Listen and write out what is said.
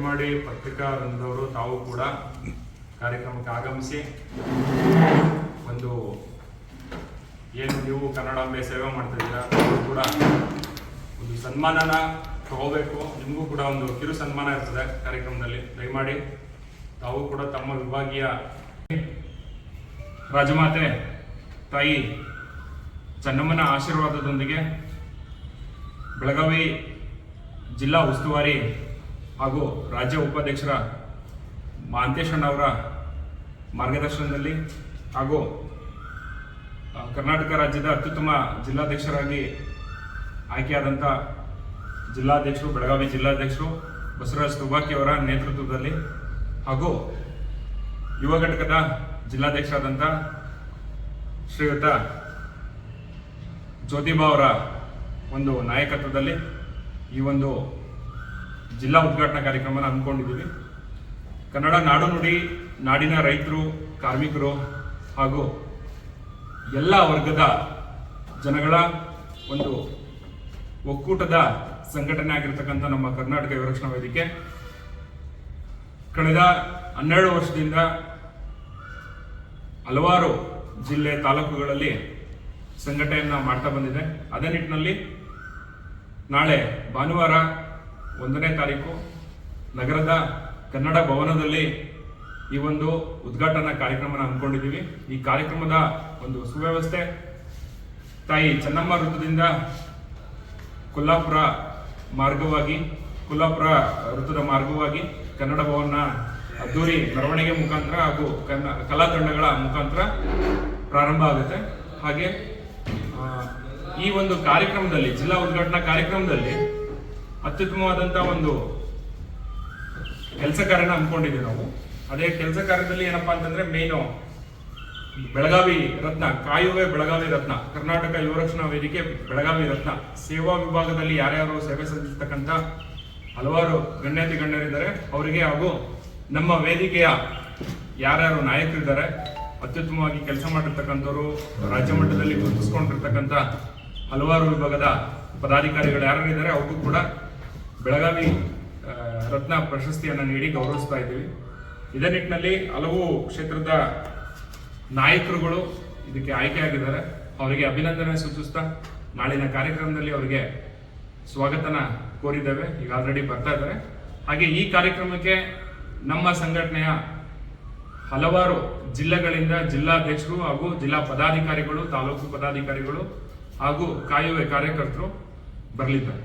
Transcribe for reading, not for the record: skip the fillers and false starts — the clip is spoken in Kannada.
ದಯಮಾಡಿ ಪತ್ರಿಕಾ ರಂಗದವರು ತಾವು ಕೂಡ ಕಾರ್ಯಕ್ರಮಕ್ಕೆ ಆಗಮಿಸಿ ಒಂದು ಏನು ನೀವು ಕನ್ನಡಾಂಬೆ ಸೇವೆ ಮಾಡ್ತಿದ್ದೀರಾ ಕೂಡ ಒಂದು ಸನ್ಮಾನನ ತಗೋಬೇಕು. ನಿಮಗೂ ಕೂಡ ಒಂದು ಕಿರು ಸನ್ಮಾನ ಇರ್ತದೆ ಕಾರ್ಯಕ್ರಮದಲ್ಲಿ. ದಯಮಾಡಿ ತಾವು ಕೂಡ ತಮ್ಮ ವಿಭಾಗೀಯ ರಾಜಮಾತೆ ತಾಯಿ ಚೆನ್ನಮ್ಮನ ಆಶೀರ್ವಾದದೊಂದಿಗೆ ಬೆಳಗಾವಿ ಜಿಲ್ಲಾ ಉಸ್ತುವಾರಿ ಹಾಗೂ ರಾಜ್ಯ ಉಪಾಧ್ಯಕ್ಷರ ಮಹಾಂತೇಶಣ್ಣವರ ಮಾರ್ಗದರ್ಶನದಲ್ಲಿ ಹಾಗೂ ಕರ್ನಾಟಕ ರಾಜ್ಯದ ಅತ್ಯುತ್ತಮ ಜಿಲ್ಲಾಧ್ಯಕ್ಷರಾಗಿ ಆಯ್ಕೆಯಾದಂಥ ಜಿಲ್ಲಾಧ್ಯಕ್ಷರು ಬೆಳಗಾವಿ ಜಿಲ್ಲಾಧ್ಯಕ್ಷರು ಬಸವರಾಜ ತುಬಾಕಿ ಅವರ ನೇತೃತ್ವದಲ್ಲಿ ಹಾಗೂ ಯುವ ಘಟಕದ ಜಿಲ್ಲಾಧ್ಯಕ್ಷರಾದಂಥ ಶ್ರೀಯುತ ಜ್ಯೋತಿಬಾ ಅವರ ಒಂದು ನಾಯಕತ್ವದಲ್ಲಿ ಈ ಒಂದು ಜಿಲ್ಲಾ ಉದ್ಘಾಟನಾ ಕಾರ್ಯಕ್ರಮನ ಹಮ್ಮಿಕೊಂಡಿದ್ದೀವಿ. ಕನ್ನಡ ನಾಡು ನುಡಿ ನಾಡಿನ ರೈತರು, ಕಾರ್ಮಿಕರು ಹಾಗೂ ಎಲ್ಲ ವರ್ಗದ ಜನಗಳ ಒಂದು ಒಕ್ಕೂಟದ ಸಂಘಟನೆ ಆಗಿರ್ತಕ್ಕಂಥ ನಮ್ಮ ಕರ್ನಾಟಕ ಯುವ ರಕ್ಷಣಾ ವೇದಿಕೆ ಕಳೆದ 12 ವರ್ಷದಿಂದ ಹಲವಾರು ಜಿಲ್ಲೆ ತಾಲೂಕುಗಳಲ್ಲಿ ಸಂಘಟನೆಯನ್ನ ಮಾಡ್ತಾ ಬಂದಿದೆ. ಅದೇ ನಿಟ್ಟಿನಲ್ಲಿ ನಾಳೆ ಭಾನುವಾರ 1ನೇ ತಾರೀಕು ನಗರದ ಕನ್ನಡ ಭವನದಲ್ಲಿ ಈ ಒಂದು ಉದ್ಘಾಟನಾ ಕಾರ್ಯಕ್ರಮನ ಹಮ್ಮಿಕೊಂಡಿದ್ದೀವಿ. ಈ ಕಾರ್ಯಕ್ರಮದ ಒಂದು ಸುವ್ಯವಸ್ಥೆ ತಾಯಿ ಚೆನ್ನಮ್ಮ ವೃತ್ತದಿಂದ ಕೊಲ್ಲಾಪುರ ವೃತ್ತದ ಮಾರ್ಗವಾಗಿ ಕನ್ನಡ ಭವನ ಅದ್ದೂರಿ ಮೆರವಣಿಗೆ ಮುಖಾಂತರ ಹಾಗೂ ಕಲಾ ತಂಡಗಳ ಮುಖಾಂತರ ಪ್ರಾರಂಭ ಆಗುತ್ತೆ. ಹಾಗೆ ಈ ಒಂದು ಕಾರ್ಯಕ್ರಮದಲ್ಲಿ ಜಿಲ್ಲಾ ಉದ್ಘಾಟನಾ ಕಾರ್ಯಕ್ರಮದಲ್ಲಿ ಅತ್ಯುತ್ತಮವಾದಂಥ ಒಂದು ಕೆಲಸ ಕಾರ್ಯನ ಹಮ್ಮಿಕೊಂಡಿದ್ದೀವಿ ನಾವು. ಅದೇ ಕೆಲಸ ಕಾರ್ಯದಲ್ಲಿ ಏನಪ್ಪಾ ಅಂತಂದ್ರೆ ಮೇನು ಬೆಳಗಾವಿ ರತ್ನ, ಕಾಯುವೆ ಬೆಳಗಾವಿ ರತ್ನ, ಕರ್ನಾಟಕ ಯುವ ರಕ್ಷಣಾ ವೇದಿಕೆ ಬೆಳಗಾವಿ ರತ್ನ ಸೇವಾ ವಿಭಾಗದಲ್ಲಿ ಯಾರ್ಯಾರು ಸೇವೆ ಸಲ್ಲಿಸತಕ್ಕಂಥ ಹಲವಾರು ಗಣ್ಯರಿದ್ದಾರೆ ಅವರಿಗೆ ಹಾಗೂ ನಮ್ಮ ವೇದಿಕೆಯ ಯಾರ್ಯಾರು ನಾಯಕರಿದ್ದಾರೆ, ಅತ್ಯುತ್ತಮವಾಗಿ ಕೆಲಸ ಮಾಡಿರ್ತಕ್ಕಂಥವ್ರು, ರಾಜ್ಯ ಮಟ್ಟದಲ್ಲಿ ಗುರುತಿಸ್ಕೊಂಡಿರ್ತಕ್ಕಂಥ ಹಲವಾರು ವಿಭಾಗದ ಪದಾಧಿಕಾರಿಗಳು ಯಾರಿದ್ದಾರೆ ಅವ್ರಿಗೂ ಕೂಡ ಬೆಳಗಾವಿ ರತ್ನ ಪ್ರಶಸ್ತಿಯನ್ನು ನೀಡಿ ಗೌರವಿಸ್ತಾ ಇದ್ದೀವಿ. ಇದೇ ನಿಟ್ಟಿನಲ್ಲಿ ಹಲವು ಕ್ಷೇತ್ರದ ನಾಯಕರುಗಳು ಇದಕ್ಕೆ ಆಯ್ಕೆಯಾಗಿದ್ದಾರೆ. ಅವರಿಗೆ ಅಭಿನಂದನೆ ಸೂಚಿಸ್ತಾ ನಾಳಿನ ಕಾರ್ಯಕ್ರಮದಲ್ಲಿ ಅವರಿಗೆ ಸ್ವಾಗತನ ಕೋರಿದ್ದೇವೆ. ಈಗ ಆಲ್ರೆಡಿ ಬರ್ತಾ ಇದ್ದಾರೆ. ಹಾಗೆ ಈ ಕಾರ್ಯಕ್ರಮಕ್ಕೆ ನಮ್ಮ ಸಂಘಟನೆಯ ಹಲವಾರು ಜಿಲ್ಲೆಗಳಿಂದ ಜಿಲ್ಲಾಧ್ಯಕ್ಷರು ಹಾಗೂ ಜಿಲ್ಲಾ ಪದಾಧಿಕಾರಿಗಳು, ತಾಲೂಕು ಪದಾಧಿಕಾರಿಗಳು ಹಾಗೂ ಕಾಯುವೆ ಕಾರ್ಯಕರ್ತರು ಬರಲಿದ್ದಾರೆ.